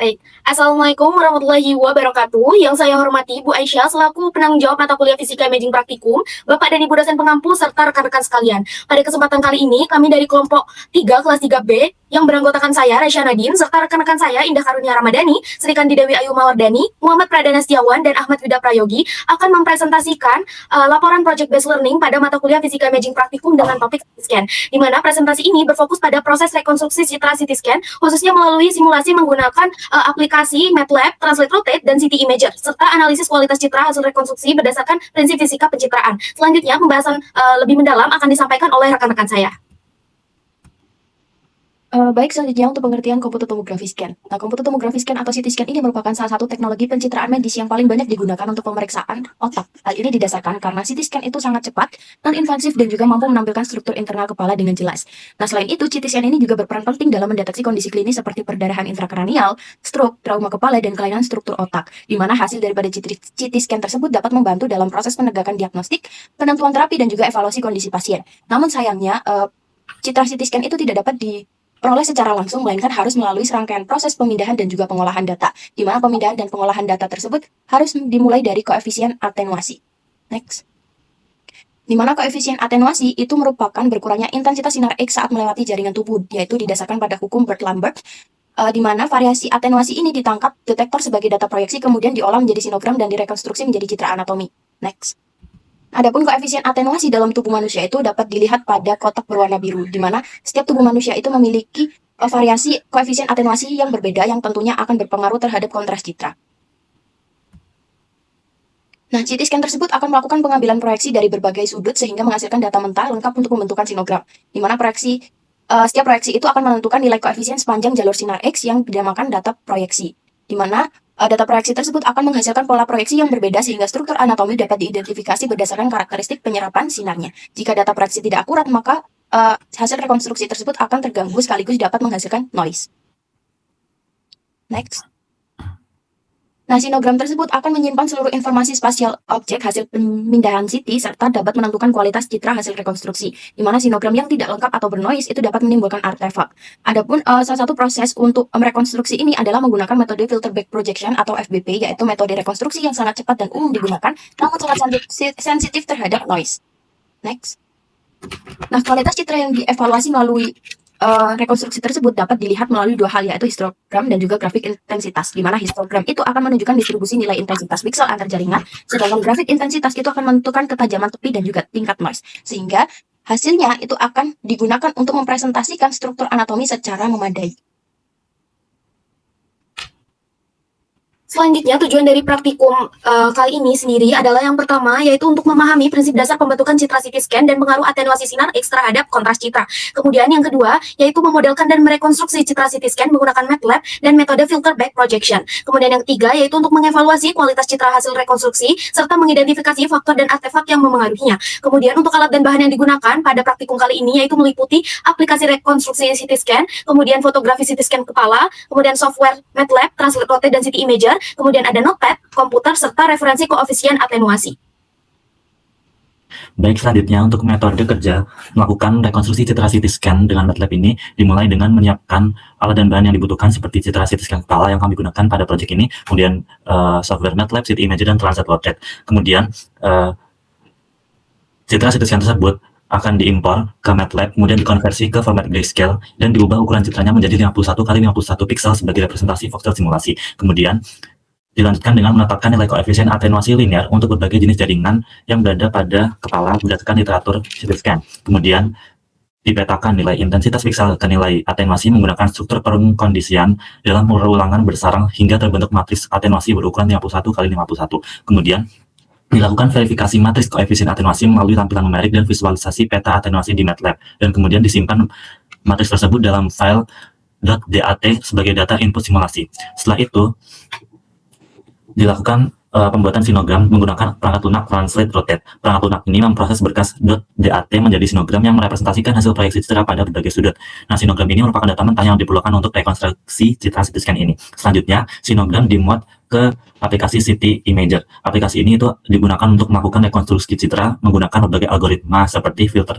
Baik. Assalamualaikum warahmatullahi wabarakatuh. Yang saya hormati Bu Aisyah selaku penanggung jawab mata kuliah Fisika Imaging Praktikum, Bapak dan Ibu dosen pengampu serta rekan-rekan sekalian. Pada kesempatan kali ini kami dari kelompok 3 kelas 3B yang beranggotakan saya Resya Nadine serta rekan-rekan saya Indah Karunia Ramadhani, Sri Kandi Dewi Ayu Mawardani, Muhammad Pradana Setiawan dan Ahmad Wida Prayogi akan mempresentasikan laporan project based learning pada mata kuliah Fisika Imaging Praktikum dengan topik CT scan, di mana presentasi ini berfokus pada proses rekonstruksi citra CT scan khususnya melalui simulasi menggunakan aplikasi MATLAB, Translate Rotate, dan CT Imager, serta analisis kualitas citra hasil rekonstruksi berdasarkan prinsip fisika pencitraan. Selanjutnya, pembahasan lebih mendalam akan disampaikan oleh rekan-rekan saya. Baik, selanjutnya untuk pengertian komputer tomografi scan. Nah, komputer tomografi scan atau CT scan ini merupakan salah satu teknologi pencitraan medis yang paling banyak digunakan untuk pemeriksaan otak. Hal ini didasarkan karena CT scan itu sangat cepat, non-invasif, dan juga mampu menampilkan struktur internal kepala dengan jelas. Nah, selain itu, CT scan ini juga berperan penting dalam mendeteksi kondisi klinis seperti perdarahan intrakranial, stroke, trauma kepala, dan kelainan struktur otak, di mana hasil daripada CT scan tersebut dapat membantu dalam proses penegakan diagnostik, penentuan terapi, dan juga evaluasi kondisi pasien. Namun sayangnya, citra CT scan itu tidak dapat diperoleh secara langsung, melainkan harus melalui serangkaian proses pemindahan dan juga pengolahan data, di mana pemindahan dan pengolahan data tersebut harus dimulai dari koefisien atenuasi. Next. Di mana koefisien atenuasi itu merupakan berkurangnya intensitas sinar X saat melewati jaringan tubuh, yaitu didasarkan pada hukum Burt-Lambert, di mana variasi atenuasi ini ditangkap detektor sebagai data proyeksi, kemudian diolah menjadi sinogram dan direkonstruksi menjadi citra anatomi. Next. Adapun koefisien atenuasi dalam tubuh manusia itu dapat dilihat pada kotak berwarna biru, di mana setiap tubuh manusia itu memiliki variasi koefisien atenuasi yang berbeda yang tentunya akan berpengaruh terhadap kontras citra. Nah, CT scan tersebut akan melakukan pengambilan proyeksi dari berbagai sudut sehingga menghasilkan data mentah lengkap untuk pembentukan sinogram, di mana setiap proyeksi itu akan menentukan nilai koefisien sepanjang jalur sinar X yang dinamakan data proyeksi, di mana data proyeksi tersebut akan menghasilkan pola proyeksi yang berbeda sehingga struktur anatomi dapat diidentifikasi berdasarkan karakteristik penyerapan sinarnya. Jika data proyeksi tidak akurat, maka hasil rekonstruksi tersebut akan terganggu sekaligus dapat menghasilkan noise. Next. Nah, sinogram tersebut akan menyimpan seluruh informasi spasial objek hasil pemindahan CT serta dapat menentukan kualitas citra hasil rekonstruksi, di mana sinogram yang tidak lengkap atau bernoise itu dapat menimbulkan artefak. Adapun salah satu proses untuk merekonstruksi ini adalah menggunakan metode filter back projection atau FBP, yaitu metode rekonstruksi yang sangat cepat dan umum digunakan, namun sangat sensitif terhadap noise. Next. Nah, kualitas citra yang dievaluasi melalui rekonstruksi tersebut dapat dilihat melalui dua hal, yaitu histogram dan juga grafik intensitas, di mana histogram itu akan menunjukkan distribusi nilai intensitas pixel antar jaringan, sedangkan grafik intensitas itu akan menentukan ketajaman tepi dan juga tingkat noise, sehingga hasilnya itu akan digunakan untuk mempresentasikan struktur anatomi secara memadai. Selanjutnya, tujuan dari praktikum kali ini sendiri adalah yang pertama, yaitu untuk memahami prinsip dasar pembentukan citra CT scan dan pengaruh atenuasi sinar X terhadap kontras citra. Kemudian yang kedua, yaitu memodelkan dan merekonstruksi citra CT scan menggunakan MATLAB dan metode filter back projection. Kemudian yang ketiga, yaitu untuk mengevaluasi kualitas citra hasil rekonstruksi, serta mengidentifikasi faktor dan artefak yang memengaruhinya. Kemudian untuk alat dan bahan yang digunakan pada praktikum kali ini, yaitu meliputi aplikasi rekonstruksi CT scan, kemudian fotografi CT scan kepala, kemudian software MATLAB, Translate Rotate, dan CT Imager, kemudian ada notepad, komputer, serta referensi koefisien atenuasi. Baik, selanjutnya untuk metode kerja melakukan rekonstruksi citra CT scan dengan MATLAB ini dimulai dengan menyiapkan alat dan bahan yang dibutuhkan seperti citra CT scan kepala yang kami gunakan pada proyek ini, kemudian software MATLAB, CT Imager, dan Translate Rotate. Kemudian citra CT scan tersebut akan diimpor ke MATLAB, kemudian dikonversi ke format grayscale dan diubah ukuran citranya menjadi 51 x 51 pixel sebagai representasi voxel simulasi. Kemudian dilanjutkan dengan menetapkan nilai koefisien atenuasi linear untuk berbagai jenis jaringan yang berada pada kepala berdasarkan literatur CT scan. Kemudian dipetakan nilai intensitas pixel ke nilai atenuasi menggunakan struktur pengkondisian dalam perulangan bersarang hingga terbentuk matriks atenuasi berukuran 51 x 51. Kemudian dilakukan verifikasi matriks koefisien atenuasi melalui tampilan numerik dan visualisasi peta atenuasi di MATLAB, dan kemudian disimpan matriks tersebut dalam file .dat sebagai data input simulasi. Setelah itu dilakukan pembuatan sinogram menggunakan perangkat lunak Translate Rotate. Perangkat lunak ini memproses berkas .dat menjadi sinogram yang merepresentasikan hasil proyeksi citra pada berbagai sudut. Nah, sinogram ini merupakan data mentah yang diperlukan untuk rekonstruksi citra CT scan ini. Selanjutnya, sinogram dimuat ke aplikasi City Imager. Aplikasi ini itu digunakan untuk melakukan rekonstruksi citra menggunakan berbagai algoritma seperti filter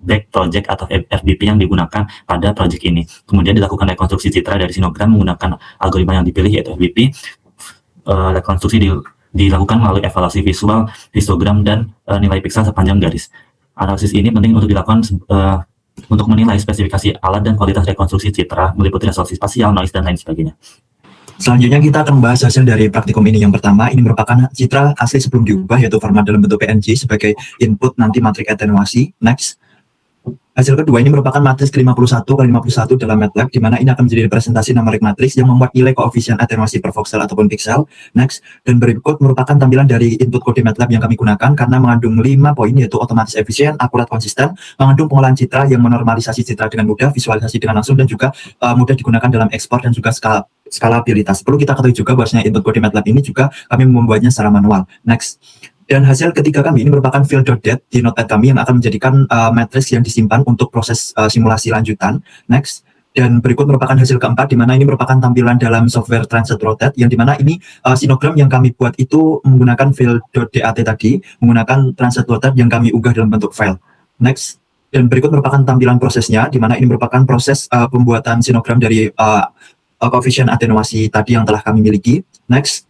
back project atau FBP yang digunakan pada project ini. Kemudian dilakukan rekonstruksi citra dari sinogram menggunakan algoritma yang dipilih yaitu FBP. Rekonstruksi dilakukan melalui evaluasi visual, histogram, dan nilai piksel sepanjang garis. Analisis ini penting untuk dilakukan untuk menilai spesifikasi alat dan kualitas rekonstruksi citra, meliputi resolusi spasial, noise, dan lain sebagainya. Selanjutnya kita akan membahas hasil dari praktikum ini. Yang pertama, ini merupakan citra asli sebelum diubah, yaitu format dalam bentuk PNG sebagai input nanti matrik atenuasi. Next. Hasil kedua ini merupakan matriks 51 kali 51 dalam MATLAB, di mana ini akan menjadi representasi numerik matriks yang memuat nilai koefisien atenuasi per voxel ataupun pixel. Next. Dan berikut merupakan tampilan dari input kode MATLAB yang kami gunakan karena mengandung 5 poin, yaitu otomatis efisien, akurat, konsisten, mengandung pengolahan citra yang menormalisasi citra dengan mudah, visualisasi dengan langsung, dan juga mudah digunakan dalam ekspor dan juga skalabilitas. Perlu kita ketahui juga bahwasanya input kode MATLAB ini juga kami membuatnya secara manual. Next. Dan hasil ketiga kami ini merupakan fill.dat di notepad kami yang akan menjadikan matriks yang disimpan untuk proses simulasi lanjutan. Next. Dan berikut merupakan hasil keempat, di mana ini merupakan tampilan dalam software Translate Rotate, yang dimana ini sinogram yang kami buat itu menggunakan fill.dat tadi, menggunakan Translate Rotate yang kami unggah dalam bentuk file. Next. Dan berikut merupakan tampilan prosesnya, di mana ini merupakan proses pembuatan sinogram dari koefisien atenuasi tadi yang telah kami miliki. Next.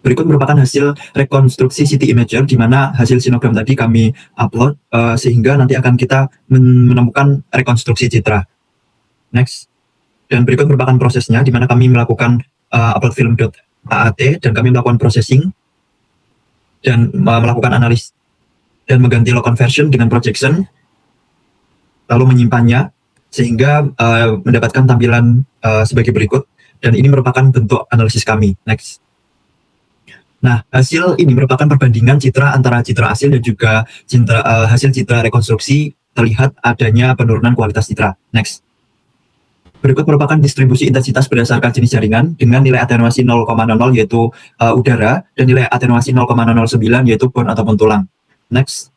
Berikut merupakan hasil rekonstruksi City Imager, di mana hasil sinogram tadi kami upload sehingga nanti akan kita menemukan rekonstruksi citra. Next. Dan berikut merupakan prosesnya, di mana kami melakukan upload film.aat dan kami melakukan processing dan melakukan analis dan mengganti log conversion dengan projection, lalu menyimpannya sehingga mendapatkan tampilan sebagai berikut, dan ini merupakan bentuk analisis kami. Next. Nah, hasil ini merupakan perbandingan citra antara citra asli dan juga hasil citra rekonstruksi. Terlihat adanya penurunan kualitas citra. Next. Berikut merupakan distribusi intensitas berdasarkan jenis jaringan dengan nilai atenuasi 0,00 yaitu udara, dan nilai atenuasi 0,009 yaitu bone ataupun tulang. Next.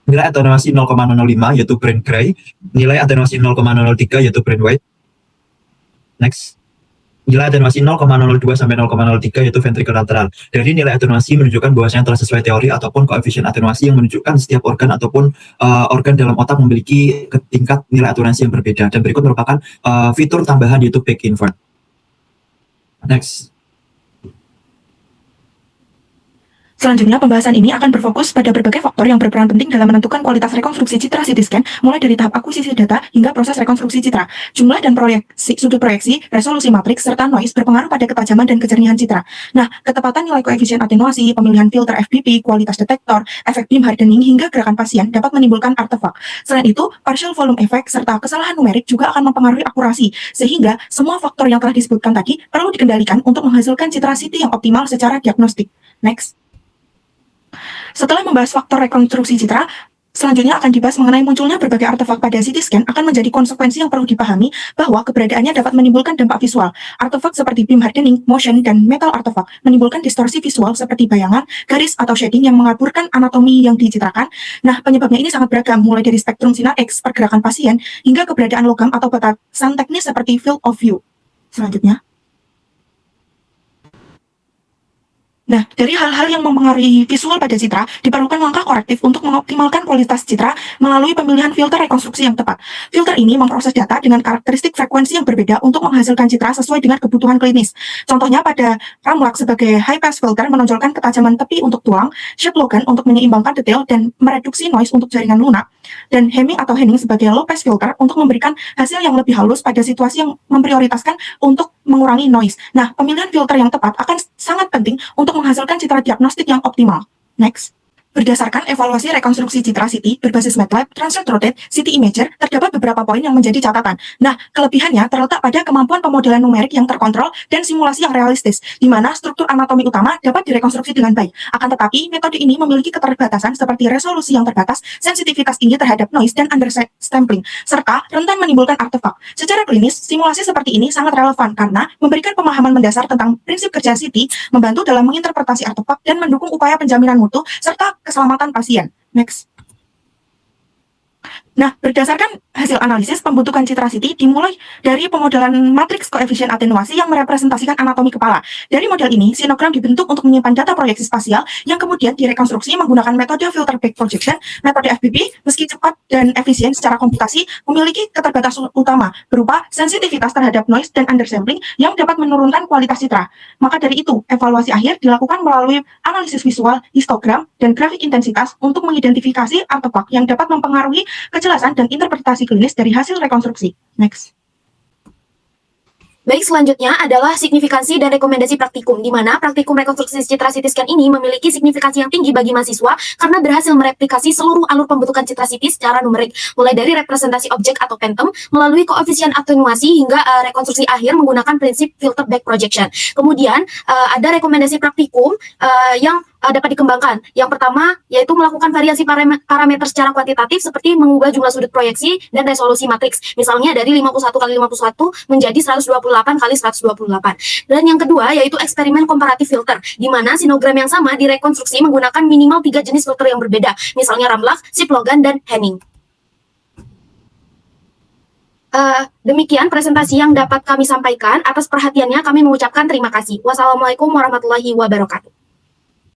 Nilai atenuasi 0,05 yaitu brain gray, nilai atenuasi 0,03 yaitu brain white. Next. Nilai atenuasi 0,02 sampai 0,03 yaitu ventricle lateral. Dari nilai atenuasi menunjukkan bahwasanya telah sesuai teori ataupun koefisien atenuasi yang menunjukkan setiap organ ataupun organ dalam otak memiliki tingkat nilai atenuasi yang berbeda. Dan berikut merupakan fitur tambahan yaitu back invert. Next. Selanjutnya, pembahasan ini akan berfokus pada berbagai faktor yang berperan penting dalam menentukan kualitas rekonstruksi citra CT scan, mulai dari tahap akuisisi data hingga proses rekonstruksi citra. Jumlah dan sudut proyeksi, resolusi matriks, serta noise berpengaruh pada ketajaman dan kejernihan citra. Nah, ketepatan nilai koefisien atenuasi, pemilihan filter FBP, kualitas detektor, efek beam hardening, hingga gerakan pasien dapat menimbulkan artefak. Selain itu, partial volume effect serta kesalahan numerik juga akan mempengaruhi akurasi, sehingga semua faktor yang telah disebutkan tadi perlu dikendalikan untuk menghasilkan citra CT yang optimal secara diagnostik. Next. Setelah membahas faktor rekonstruksi citra, selanjutnya akan dibahas mengenai munculnya berbagai artefak pada CT scan akan menjadi konsekuensi yang perlu dipahami bahwa keberadaannya dapat menimbulkan dampak visual. Artefak seperti beam hardening, motion, dan metal artefak menimbulkan distorsi visual seperti bayangan, garis, atau shading yang mengaburkan anatomi yang dicitrakan. Nah, penyebabnya ini sangat beragam, mulai dari spektrum sinar X, pergerakan pasien, hingga keberadaan logam atau batasan teknis seperti field of view. Selanjutnya. Nah, dari hal-hal yang mempengaruhi visual pada citra, diperlukan langkah korektif untuk mengoptimalkan kualitas citra melalui pemilihan filter rekonstruksi yang tepat. Filter ini memproses data dengan karakteristik frekuensi yang berbeda untuk menghasilkan citra sesuai dengan kebutuhan klinis. Contohnya pada Ramlak sebagai high pass filter menonjolkan ketajaman tepi untuk tulang, Shed Logan untuk menyeimbangkan detail dan mereduksi noise untuk jaringan lunak, dan Hemming atau Henning sebagai low pass filter untuk memberikan hasil yang lebih halus pada situasi yang memprioritaskan untuk mengurangi noise. Nah, pemilihan filter yang tepat akan sangat penting untuk menghasilkan citra diagnostik yang optimal. Next. Berdasarkan evaluasi rekonstruksi citra CT berbasis MATLAB, Translate Rotate, CT Imager, terdapat beberapa poin yang menjadi catatan. Nah, kelebihannya terletak pada kemampuan pemodelan numerik yang terkontrol dan simulasi yang realistis, di mana struktur anatomi utama dapat direkonstruksi dengan baik. Akan tetapi, metode ini memiliki keterbatasan seperti resolusi yang terbatas, sensitivitas tinggi terhadap noise dan undersampling, serta rentan menimbulkan artefak. Secara klinis, simulasi seperti ini sangat relevan karena memberikan pemahaman mendasar tentang prinsip kerja CT, membantu dalam menginterpretasi artefak dan mendukung upaya penjaminan mutu serta keselamatan pasien. Next. Nah, berdasarkan hasil analisis pembentukan citra CT dimulai dari pemodelan matriks koefisien atenuasi yang merepresentasikan anatomi kepala. Dari model ini, sinogram dibentuk untuk menyimpan data proyeksi spasial yang kemudian direkonstruksi menggunakan metode filter back projection. Metode FBP, meski cepat dan efisien secara komputasi, memiliki keterbatasan utama berupa sensitivitas terhadap noise dan undersampling yang dapat menurunkan kualitas citra. Maka dari itu, evaluasi akhir dilakukan melalui analisis visual, histogram, dan grafik intensitas untuk mengidentifikasi artefak yang dapat mempengaruhi kejelasan dan interpretasi klinis dari hasil rekonstruksi. Next. Baik, selanjutnya adalah signifikansi dan rekomendasi praktikum, di mana praktikum rekonstruksi citra CT scan ini memiliki signifikansi yang tinggi bagi mahasiswa karena berhasil mereplikasi seluruh alur pembentukan citra CT secara numerik, mulai dari representasi objek atau phantom, melalui koefisien atenuasi hingga rekonstruksi akhir menggunakan prinsip filter back projection. Kemudian ada rekomendasi praktikum yang dapat dikembangkan. Yang pertama yaitu melakukan variasi parameter secara kuantitatif seperti mengubah jumlah sudut proyeksi dan resolusi matriks. Misalnya dari 51x51 menjadi 128x128. Dan yang kedua yaitu eksperimen komparatif filter, di mana sinogram yang sama direkonstruksi menggunakan minimal 3 jenis filter yang berbeda, misalnya Ramlach, Sip-Logan, dan Henning. Demikian presentasi yang dapat kami sampaikan. Atas perhatiannya kami mengucapkan terima kasih. Wassalamualaikum warahmatullahi wabarakatuh.